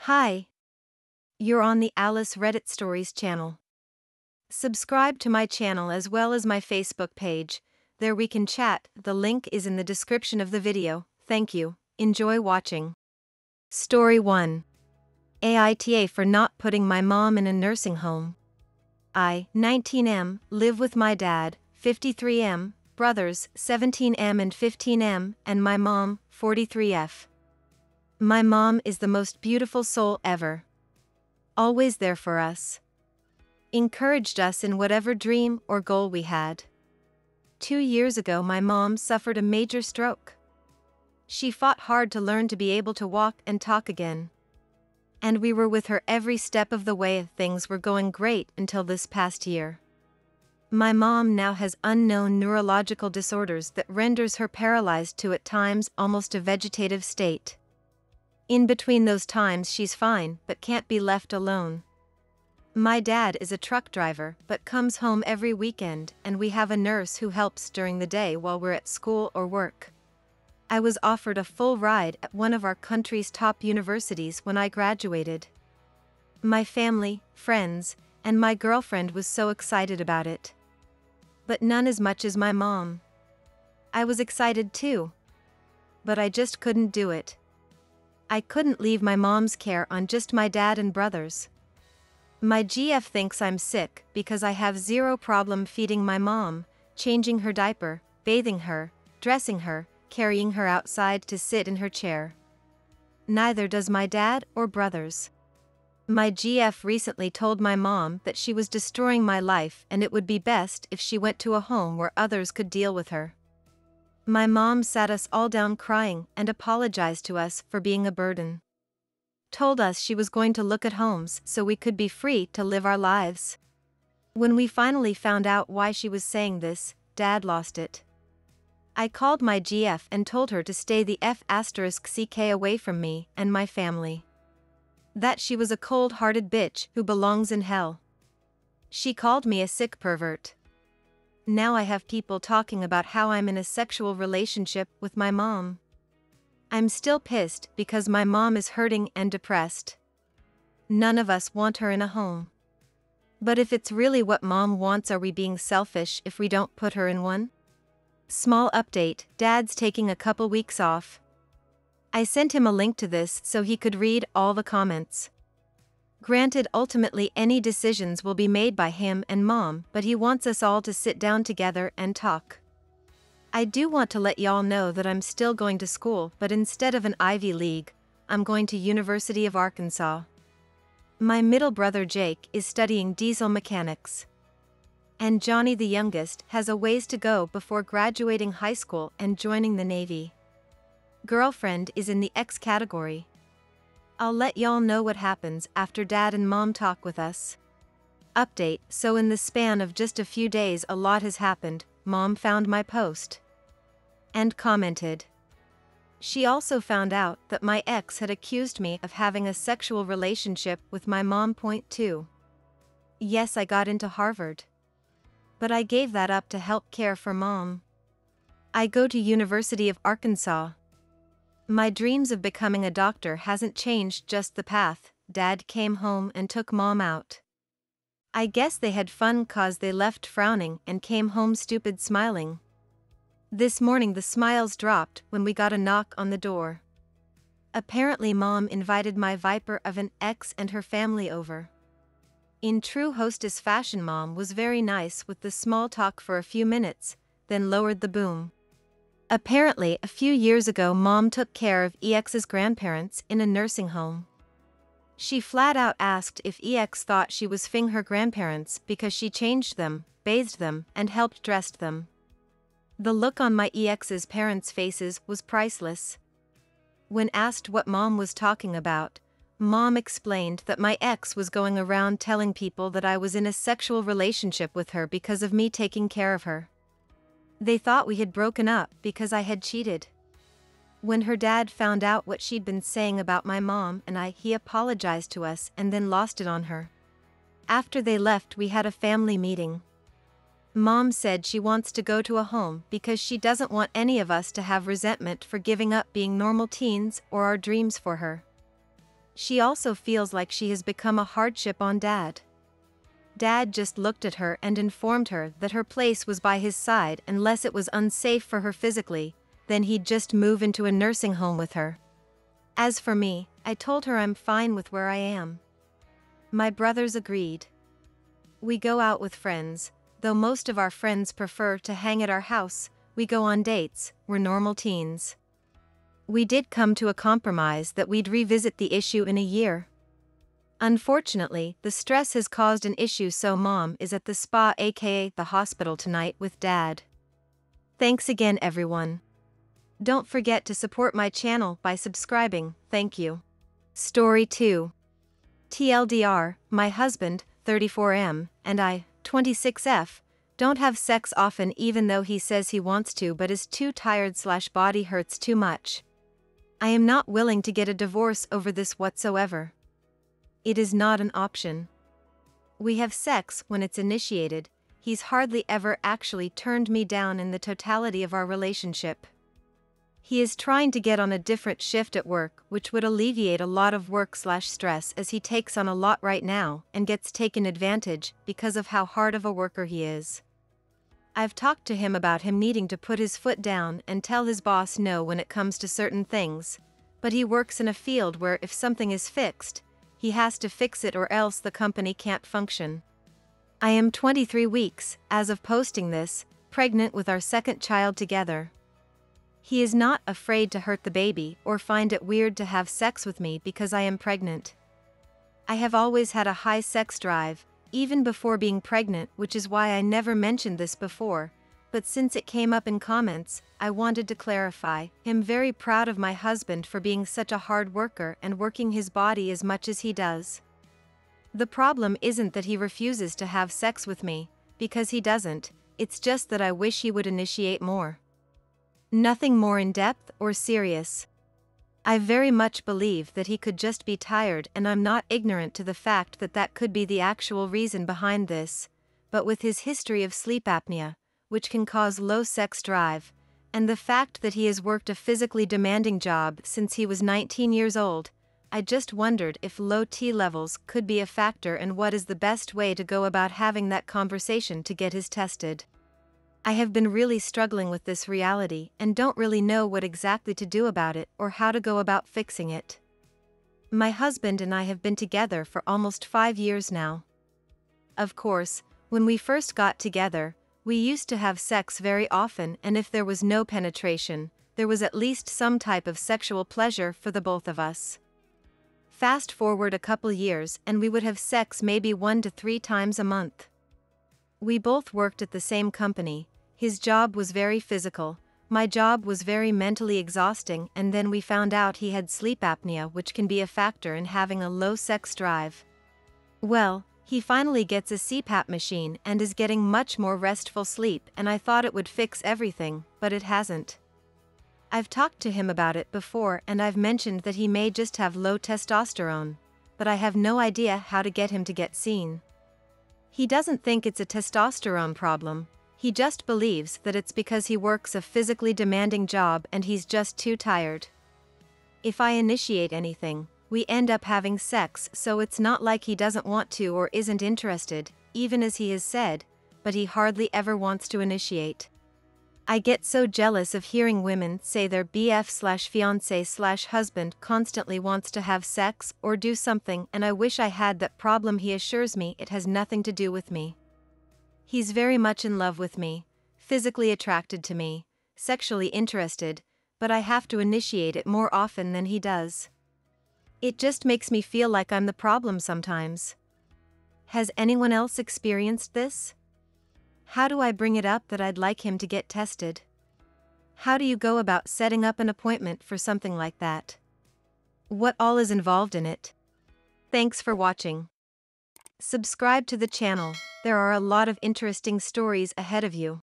Hi, you're on the Alice Reddit Stories channel. Subscribe to my channel as well as my Facebook page. There we can chat. The link is in the description of the video. Thank you. Enjoy watching. Story 1. Aita for not putting my mom in a nursing home. I, 19M, live with my dad, 53M, brothers, 17M and 15M, and my mom, 43F. My mom is the most beautiful soul ever. Always there for us. Encouraged us in whatever dream or goal we had. 2 years ago my mom suffered a major stroke. She fought hard to learn to be able to walk and talk again. And we were with her every step of the way. Things were going great until this past year. My mom now has unknown neurological disorders that renders her paralyzed to at times almost a vegetative state. In between those times she's fine but can't be left alone. My dad is a truck driver but comes home every weekend, and we have a nurse who helps during the day while we're at school or work. I was offered a full ride at one of our country's top universities when I graduated. My family, friends, and my girlfriend was so excited about it. But none as much as my mom. I was excited too. But I just couldn't do it. I couldn't leave my mom's care on just my dad and brothers. My GF thinks I'm sick because I have zero problem feeding my mom, changing her diaper, bathing her, dressing her, carrying her outside to sit in her chair. Neither does my dad or brothers. My GF recently told my mom that she was destroying my life and it would be best if she went to a home where others could deal with her. My mom sat us all down crying and apologized to us for being a burden. Told us she was going to look at homes so we could be free to live our lives. When we finally found out why she was saying this, Dad lost it. I called my GF and told her to stay the F***ck away from me and my family. That she was a cold-hearted bitch who belongs in hell. She called me a sick pervert. Now I have people talking about how I'm in a sexual relationship with my mom. I'm still pissed because my mom is hurting and depressed. None of us want her in a home. But if it's really what mom wants, are we being selfish if we don't put her in one? Small update, Dad's taking a couple weeks off. I sent him a link to this so he could read all the comments. Granted, ultimately any decisions will be made by him and mom, but he wants us all to sit down together and talk. I do want to let y'all know that I'm still going to school, but instead of an Ivy League, I'm going to University of Arkansas. My middle brother Jake is studying diesel mechanics. And Johnny, the youngest, has a ways to go before graduating high school and joining the Navy. Girlfriend is in the X category. I'll let y'all know what happens after Dad and Mom talk with us. Update, so in the span of just a few days a lot has happened. Mom found my post and commented. She also found out that my ex had accused me of having a sexual relationship with my mom. Point 2. Yes, I got into Harvard. But I gave that up to help care for mom. I go to University of Arkansas. My dreams of becoming a doctor hasn't changed, just the path. Dad came home and took mom out. I guess they had fun cause they left frowning and came home stupid smiling. This morning the smiles dropped when we got a knock on the door. Apparently mom invited my viper of an ex and her family over. In true hostess fashion, mom was very nice with the small talk for a few minutes, then lowered the boom. Apparently, a few years ago mom took care of EX's grandparents in a nursing home. She flat out asked if EX thought she was fing her grandparents because she changed them, bathed them, and helped dress them. The look on my EX's parents' faces was priceless. When asked what mom was talking about, mom explained that my ex was going around telling people that I was in a sexual relationship with her because of me taking care of her. They thought we had broken up because I had cheated. When her dad found out what she'd been saying about my mom and he apologized to us and then lost it on her. After they left, we had a family meeting. Mom said she wants to go to a home because she doesn't want any of us to have resentment for giving up being normal teens or our dreams for her. She also feels like she has become a hardship on Dad. Dad just looked at her and informed her that her place was by his side unless it was unsafe for her physically, then he'd just move into a nursing home with her. As for me, I told her I'm fine with where I am. My brothers agreed. We go out with friends, though most of our friends prefer to hang at our house. We go on dates, we're normal teens. We did come to a compromise that we'd revisit the issue in a year. Unfortunately, the stress has caused an issue, so Mom is at the spa aka the hospital tonight with Dad. Thanks again everyone. Don't forget to support my channel by subscribing, thank you. Story 2. TLDR, my husband, 34M, and I, 26F, don't have sex often even though he says he wants to but is too tired/body hurts too much. I am not willing to get a divorce over this whatsoever. It is not an option. We have sex when it's initiated. He's hardly ever actually turned me down in the totality of our relationship. He is trying to get on a different shift at work, which would alleviate a lot of work/stress as he takes on a lot right now and gets taken advantage because of how hard of a worker he is. I've talked to him about him needing to put his foot down and tell his boss no when it comes to certain things, but he works in a field where if something is fixed, he has to fix it or else the company can't function. I am 23 weeks, as of posting this, pregnant with our second child together. He is not afraid to hurt the baby or find it weird to have sex with me because I am pregnant. I have always had a high sex drive, even before being pregnant, which is why I never mentioned this before, but since it came up in comments, I wanted to clarify. I'm very proud of my husband for being such a hard worker and working his body as much as he does. The problem isn't that he refuses to have sex with me, because he doesn't, it's just that I wish he would initiate more. Nothing more in-depth or serious. I very much believe that he could just be tired, and I'm not ignorant to the fact that that could be the actual reason behind this, but with his history of sleep apnea, which can cause low sex drive, and the fact that he has worked a physically demanding job since he was 19 years old, I just wondered if low T levels could be a factor and what is the best way to go about having that conversation to get his tested. I have been really struggling with this reality and don't really know what exactly to do about it or how to go about fixing it. My husband and I have been together for almost 5 years now. Of course, when we first got together, we used to have sex very often, and if there was no penetration, there was at least some type of sexual pleasure for the both of us. Fast forward a couple years and we would have sex maybe 1 to 3 times a month. We both worked at the same company. His job was very physical, my job was very mentally exhausting, and then we found out he had sleep apnea, which can be a factor in having a low sex drive. Well, he finally gets a CPAP machine and is getting much more restful sleep, and I thought it would fix everything, but it hasn't. I've talked to him about it before and I've mentioned that he may just have low testosterone, but I have no idea how to get him to get seen. He doesn't think it's a testosterone problem, he just believes that it's because he works a physically demanding job and he's just too tired. If I initiate anything, we end up having sex, so it's not like he doesn't want to or isn't interested, even as he has said, but he hardly ever wants to initiate. I get so jealous of hearing women say their BF/fiancé/husband constantly wants to have sex or do something, and I wish I had that problem. He assures me it has nothing to do with me. He's very much in love with me, physically attracted to me, sexually interested, but I have to initiate it more often than he does. It just makes me feel like I'm the problem sometimes. Has anyone else experienced this? How do I bring it up that I'd like him to get tested? How do you go about setting up an appointment for something like that? What all is involved in it? Thanks for watching. Subscribe to the channel, there are a lot of interesting stories ahead of you.